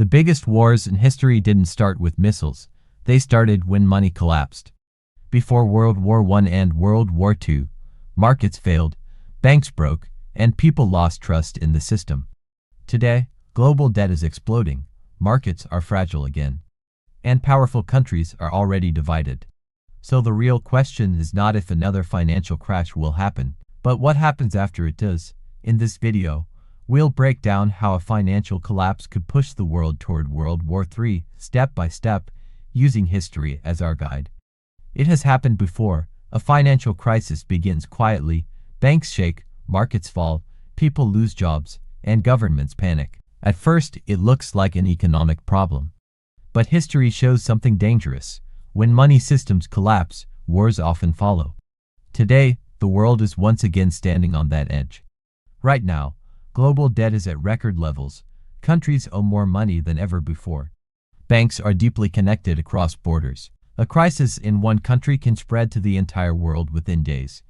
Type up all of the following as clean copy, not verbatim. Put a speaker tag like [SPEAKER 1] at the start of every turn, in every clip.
[SPEAKER 1] The biggest wars in history didn't start with missiles. They started when money collapsed. Before World War I and World War II, markets failed, banks broke, and people lost trust in the system. Today, global debt is exploding, markets are fragile again, and powerful countries are already divided. So the real question is not if another financial crash will happen, but what happens after it does. In this video, we'll break down how a financial collapse could push the world toward World War III, step by step, using history as our guide. It has happened before. A financial crisis begins quietly, banks shake, markets fall, people lose jobs, and governments panic. At first, it looks like an economic problem. But history shows something dangerous. When money systems collapse, wars often follow. Today, the world is once again standing on that edge. Right now, global debt is at record levels. Countries owe more money than ever before. Banks are deeply connected across borders. A crisis in one country can spread to the entire world within days.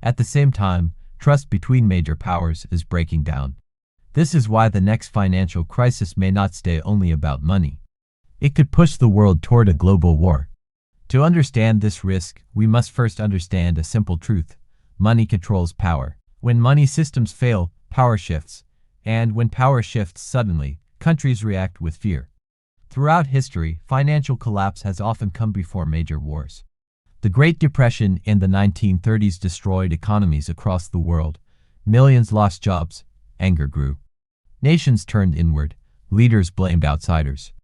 [SPEAKER 1] At the same time, trust between major powers is breaking down. This is why the next financial crisis may not stay only about money. It could push the world toward a global war. To understand this risk, we must first understand a simple truth. Money controls power. When money systems fail, power shifts. And when power shifts suddenly, countries react with fear. Throughout history, financial collapse has often come before major wars. The Great Depression in the 1930s destroyed economies across the world. Millions lost jobs. Anger grew. Nations turned inward. Leaders blamed outsiders.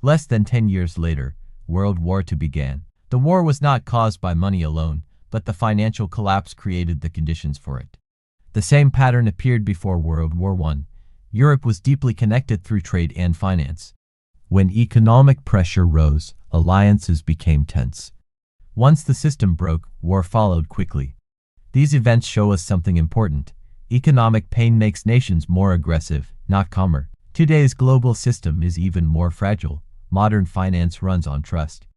[SPEAKER 1] Less than 10 years later, World War II began. The war was not caused by money alone, but the financial collapse created the conditions for it. The same pattern appeared before World War I. Europe was deeply connected through trade and finance. When economic pressure rose, alliances became tense. Once the system broke, war followed quickly. These events show us something important. Economic pain makes nations more aggressive, not calmer. Today's global system is even more fragile. Modern finance runs on trust.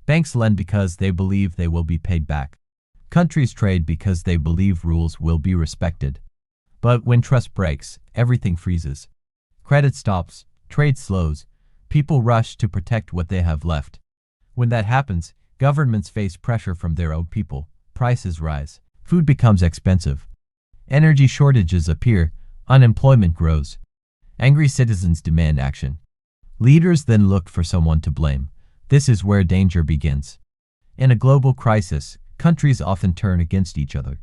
[SPEAKER 1] Banks lend because they believe they will be paid back. Countries trade because they believe rules will be respected. But when trust breaks, everything freezes. Credit stops, trade slows, people rush to protect what they have left. When that happens, governments face pressure from their own people. Prices rise. Food becomes expensive. Energy shortages appear. Unemployment grows. Angry citizens demand action. Leaders then look for someone to blame. This is where danger begins. In a global crisis, countries often turn against each other.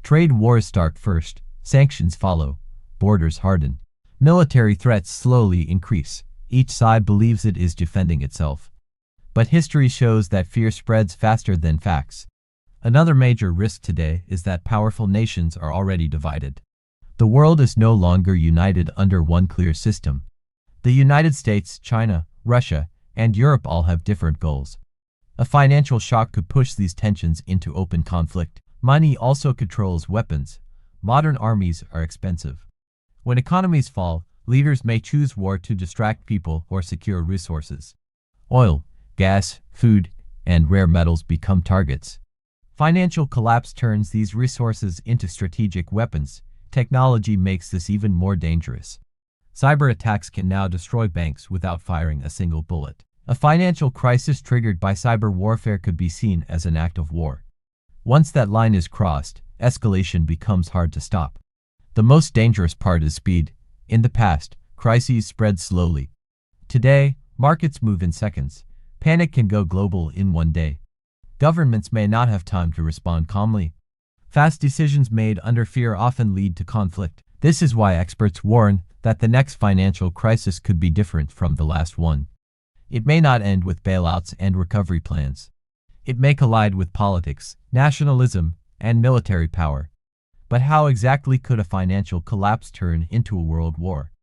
[SPEAKER 1] Trade wars start first. Sanctions follow. Borders harden. Military threats slowly increase. Each side believes it is defending itself. But history shows that fear spreads faster than facts. Another major risk today is that powerful nations are already divided. The world is no longer united under one clear system. The United States, China, Russia, and Europe all have different goals. A financial shock could push these tensions into open conflict. Money also controls weapons. Modern armies are expensive. When economies fall, leaders may choose war to distract people or secure resources. Oil, gas, food, and rare metals become targets. Financial collapse turns these resources into strategic weapons. Technology makes this even more dangerous. Cyber attacks can now destroy banks without firing a single bullet. A financial crisis triggered by cyber warfare could be seen as an act of war. Once that line is crossed, escalation becomes hard to stop. The most dangerous part is speed. In the past, crises spread slowly. Today, markets move in seconds. Panic can go global in one day. Governments may not have time to respond calmly. Fast decisions made under fear often lead to conflict. This is why experts warn that the next financial crisis could be different from the last one. It may not end with bailouts and recovery plans. It may collide with politics, nationalism, and military power. But how exactly could a financial collapse turn into a world war?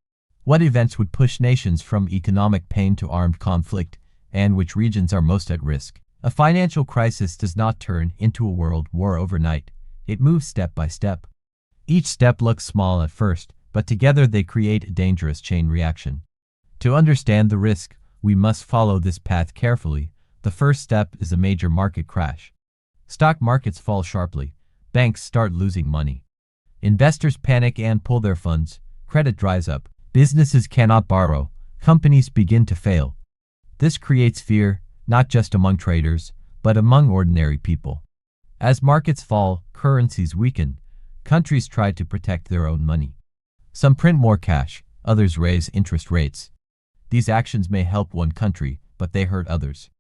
[SPEAKER 1] What events would push nations from economic pain to armed conflict, and which regions are most at risk? A financial crisis does not turn into a world war overnight. It moves step by step. Each step looks small at first, but together they create a dangerous chain reaction. To understand the risk, we must follow this path carefully. The first step is a major market crash. Stock markets fall sharply. Banks start losing money. Investors panic and pull their funds. Credit dries up. Businesses cannot borrow. Companies begin to fail. This creates fear, not just among traders, but among ordinary people. As markets fall, currencies weaken. Countries try to protect their own money. Some print more cash, others raise interest rates. These actions may help one country, but they hurt others.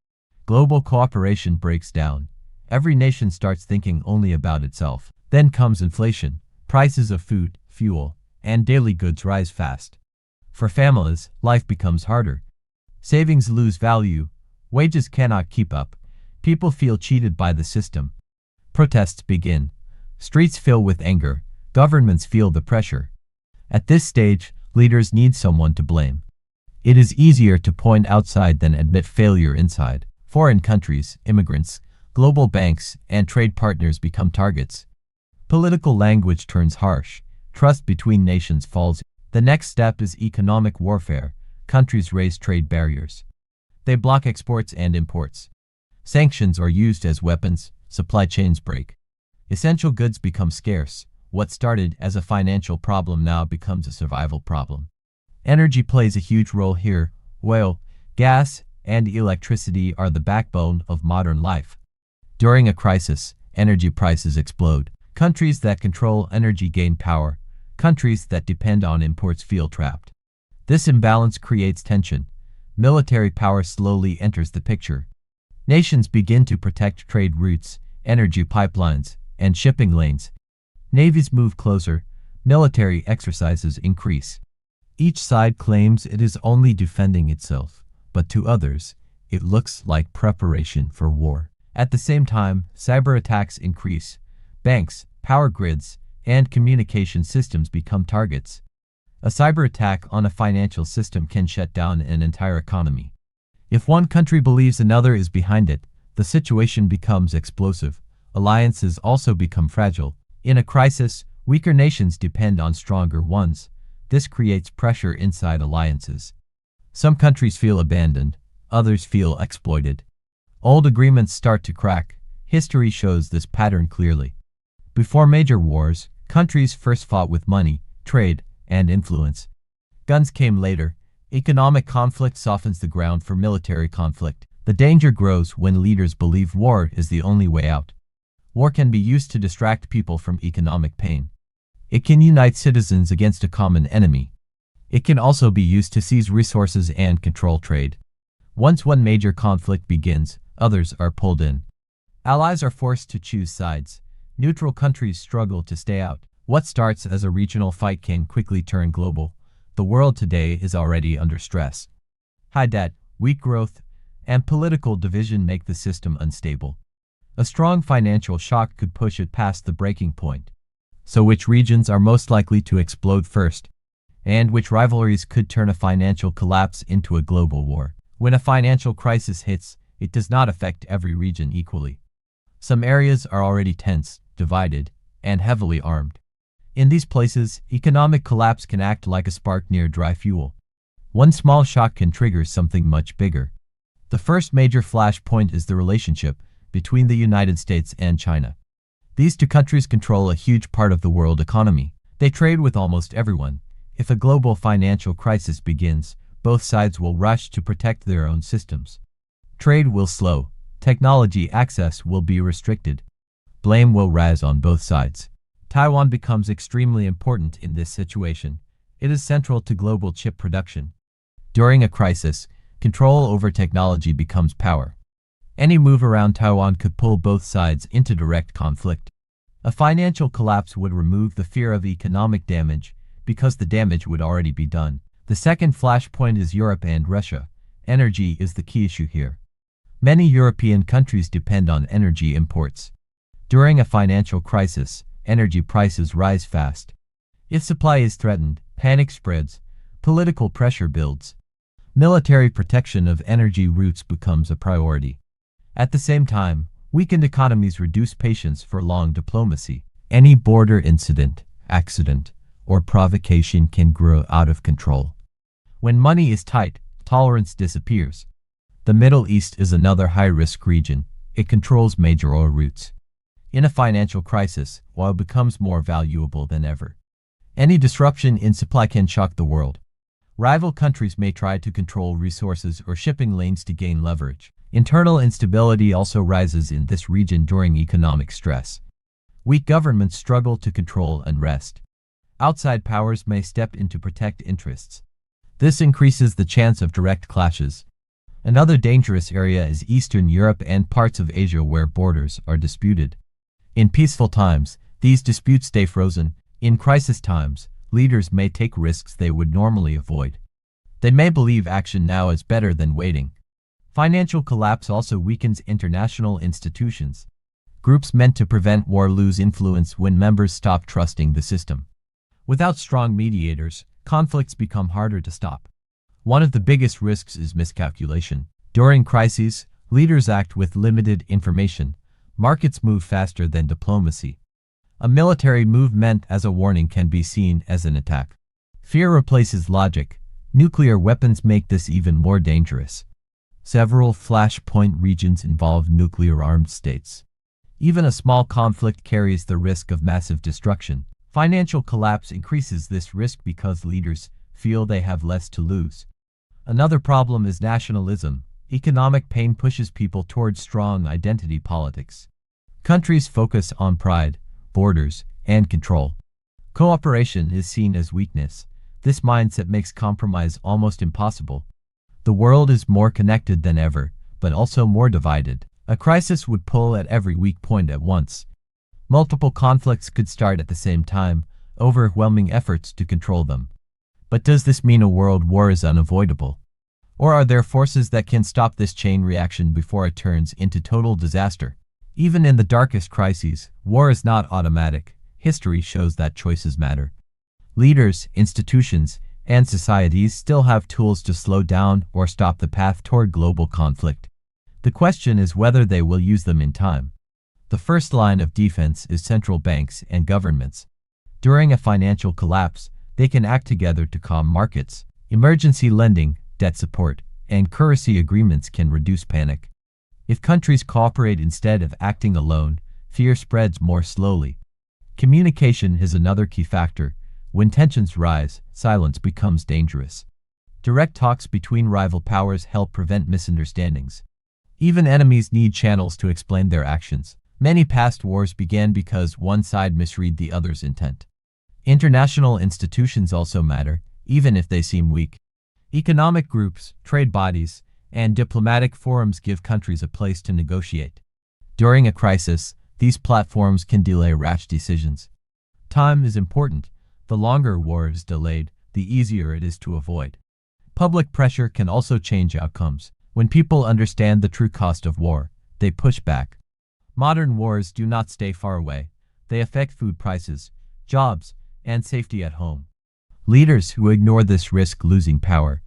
[SPEAKER 1] Global cooperation breaks down. Every nation starts thinking only about itself. Then comes inflation. Prices of food, fuel, and daily goods rise fast. For families, life becomes harder. Savings lose value. Wages cannot keep up. People feel cheated by the system. Protests begin. Streets fill with anger. Governments feel the pressure. At this stage, leaders need someone to blame. It is easier to point outside than admit failure inside. Foreign countries, immigrants, global banks, and trade partners become targets. Political language turns harsh. Trust between nations falls. The next step is economic warfare. Countries raise trade barriers. They block exports and imports. Sanctions are used as weapons. Supply chains break. Essential goods become scarce. What started as a financial problem now becomes a survival problem. Energy plays a huge role here. Oil, gas, and electricity are the backbone of modern life. During a crisis, energy prices explode. Countries that control energy gain power. Countries that depend on imports feel trapped. This imbalance creates tension. Military power slowly enters the picture. Nations begin to protect trade routes, energy pipelines, and shipping lanes. Navies move closer. Military exercises increase. Each side claims it is only defending itself, but to others, it looks like preparation for war. At the same time, cyber attacks increase. Banks, power grids, and communication systems become targets. A cyber attack on a financial system can shut down an entire economy. If one country believes another is behind it, the situation becomes explosive. Alliances also become fragile. In a crisis, weaker nations depend on stronger ones. This creates pressure inside alliances. Some countries feel abandoned, others feel exploited. Old agreements start to crack. History shows this pattern clearly. Before major wars, countries first fought with money, trade, and influence. Guns came later. Economic conflict softens the ground for military conflict. The danger grows when leaders believe war is the only way out. War can be used to distract people from economic pain. It can unite citizens against a common enemy. It can also be used to seize resources and control trade. Once one major conflict begins, others are pulled in. Allies are forced to choose sides. Neutral countries struggle to stay out. What starts as a regional fight can quickly turn global. The world today is already under stress. High debt, weak growth, and political division make the system unstable. A strong financial shock could push it past the breaking point. So which regions are most likely to explode first? And which rivalries could turn a financial collapse into a global war? When a financial crisis hits, it does not affect every region equally. Some areas are already tense, divided, and heavily armed. In these places, economic collapse can act like a spark near dry fuel. One small shock can trigger something much bigger. The first major flashpoint is the relationship between the United States and China. These two countries control a huge part of the world economy. They trade with almost everyone. If a global financial crisis begins, both sides will rush to protect their own systems. Trade will slow. Technology access will be restricted. Blame will rise on both sides. Taiwan becomes extremely important in this situation. It is central to global chip production. During a crisis, control over technology becomes power. Any move around Taiwan could pull both sides into direct conflict. A financial collapse would remove the fear of economic damage because the damage would already be done. The second flashpoint is Europe and Russia. Energy is the key issue here. Many European countries depend on energy imports. During a financial crisis, energy prices rise fast. If supply is threatened, panic spreads, political pressure builds. Military protection of energy routes becomes a priority. At the same time, weakened economies reduce patience for long diplomacy. Any border incident, accident, or provocation can grow out of control. When money is tight, tolerance disappears. The Middle East is another high-risk region. It controls major oil routes. In a financial crisis, oil becomes more valuable than ever. Any disruption in supply can shock the world. Rival countries may try to control resources or shipping lanes to gain leverage. Internal instability also rises in this region during economic stress. Weak governments struggle to control unrest. Outside powers may step in to protect interests. This increases the chance of direct clashes. Another dangerous area is Eastern Europe and parts of Asia where borders are disputed. In peaceful times, these disputes stay frozen. In crisis times, leaders may take risks they would normally avoid. They may believe action now is better than waiting. Financial collapse also weakens international institutions. Groups meant to prevent war lose influence when members stop trusting the system. Without strong mediators, conflicts become harder to stop. One of the biggest risks is miscalculation. During crises, leaders act with limited information. Markets move faster than diplomacy. A military move meant as a warning can be seen as an attack. Fear replaces logic. Nuclear weapons make this even more dangerous. Several flashpoint regions involve nuclear-armed states. Even a small conflict carries the risk of massive destruction. Financial collapse increases this risk because leaders feel they have less to lose. Another problem is nationalism. Economic pain pushes people towards strong identity politics. Countries focus on pride, borders, and control. Cooperation is seen as weakness. This mindset makes compromise almost impossible. The world is more connected than ever, but also more divided. A crisis would pull at every weak point at once. Multiple conflicts could start at the same time, overwhelming efforts to control them. But does this mean a world war is unavoidable? Or are there forces that can stop this chain reaction before it turns into total disaster? Even in the darkest crises, war is not automatic. History shows that choices matter. Leaders, institutions, and societies still have tools to slow down or stop the path toward global conflict. The question is whether they will use them in time. The first line of defense is central banks and governments. During a financial collapse, they can act together to calm markets. Emergency lending, debt support, and currency agreements can reduce panic. If countries cooperate instead of acting alone, fear spreads more slowly. Communication is another key factor. When tensions rise, silence becomes dangerous. Direct talks between rival powers help prevent misunderstandings. Even enemies need channels to explain their actions. Many past wars began because one side misread the other's intent. International institutions also matter, even if they seem weak. Economic groups, trade bodies, and diplomatic forums give countries a place to negotiate. During a crisis, these platforms can delay rash decisions. Time is important. The longer war is delayed, the easier it is to avoid. Public pressure can also change outcomes. When people understand the true cost of war, they push back. Modern wars do not stay far away. They affect food prices, jobs, and safety at home. Leaders who ignore this risk losing power.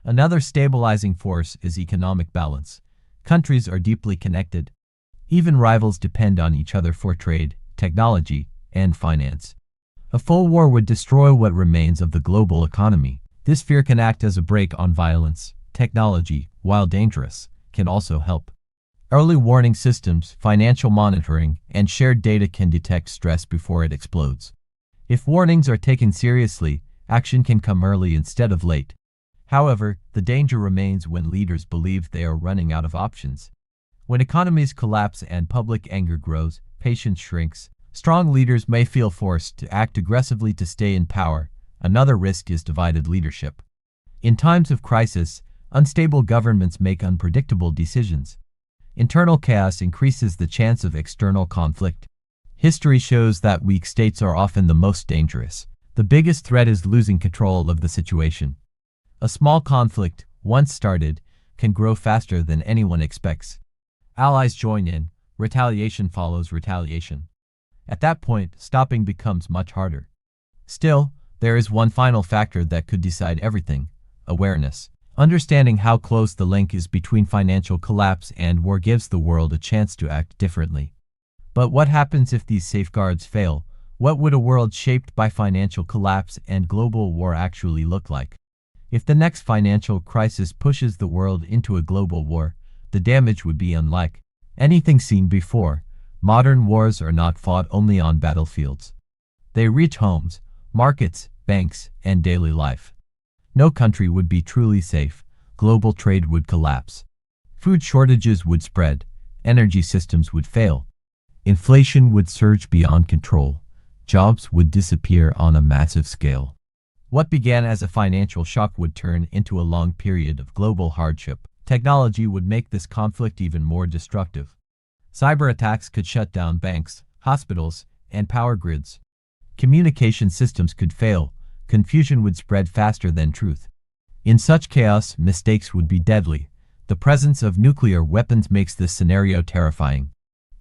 [SPEAKER 1] Another stabilizing force is economic balance. Countries are deeply connected. Even rivals depend on each other for trade, technology, and finance. A full war would destroy what remains of the global economy. This fear can act as a brake on violence. Technology, while dangerous, can also help. Early warning systems, financial monitoring, and shared data can detect stress before it explodes. If warnings are taken seriously, action can come early instead of late. However, the danger remains when leaders believe they are running out of options. When economies collapse and public anger grows, patience shrinks. Strong leaders may feel forced to act aggressively to stay in power. Another risk is divided leadership. In times of crisis, unstable governments make unpredictable decisions. Internal chaos increases the chance of external conflict. History shows that weak states are often the most dangerous. The biggest threat is losing control of the situation. A small conflict, once started, can grow faster than anyone expects. Allies join in, retaliation follows retaliation. At that point, stopping becomes much harder. Still, there is one final factor that could decide everything: awareness. Understanding how close the link is between financial collapse and war gives the world a chance to act differently. But what happens if these safeguards fail? What would a world shaped by financial collapse and global war actually look like? If the next financial crisis pushes the world into a global war, the damage would be unlike anything seen before. Modern wars are not fought only on battlefields. They reach homes, markets, banks, and daily life. No country would be truly safe. Global trade would collapse. Food shortages would spread. Energy systems would fail. Inflation would surge beyond control. Jobs would disappear on a massive scale. What began as a financial shock would turn into a long period of global hardship. Technology would make this conflict even more destructive. Cyber attacks could shut down banks, hospitals, and power grids. Communication systems could fail. Confusion would spread faster than truth. In such chaos, mistakes would be deadly. The presence of nuclear weapons makes this scenario terrifying.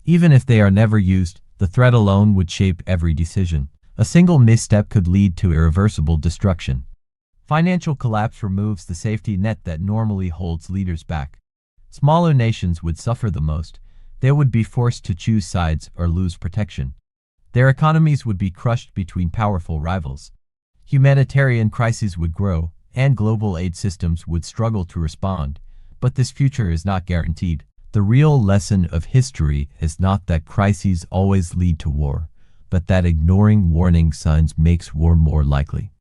[SPEAKER 1] Even if they are never used, the threat alone would shape every decision. A single misstep could lead to irreversible destruction. Financial collapse removes the safety net that normally holds leaders back. Smaller nations would suffer the most. They would be forced to choose sides or lose protection. Their economies would be crushed between powerful rivals. Humanitarian crises would grow, and global aid systems would struggle to respond. But this future is not guaranteed. The real lesson of history is not that crises always lead to war, but that ignoring warning signs makes war more likely.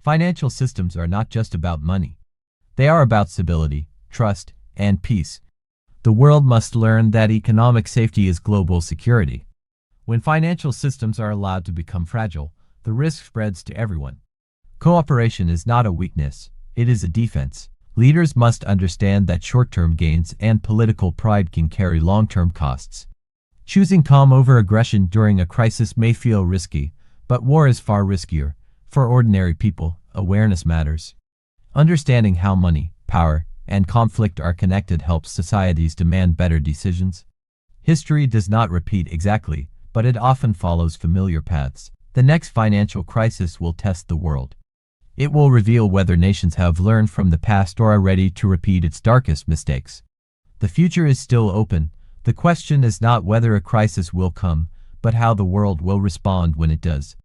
[SPEAKER 1] Financial systems are not just about money. They are about stability, trust, and peace. The world must learn that economic safety is global security. When financial systems are allowed to become fragile, the risk spreads to everyone. Cooperation is not a weakness, it is a defense. Leaders must understand that short-term gains and political pride can carry long-term costs. Choosing calm over aggression during a crisis may feel risky, but war is far riskier. For ordinary people, awareness matters. Understanding how money, power, and conflict are connected helps societies demand better decisions. History does not repeat exactly, but it often follows familiar paths. The next financial crisis will test the world. It will reveal whether nations have learned from the past or are ready to repeat its darkest mistakes. The future is still open. The question is not whether a crisis will come, but how the world will respond when it does.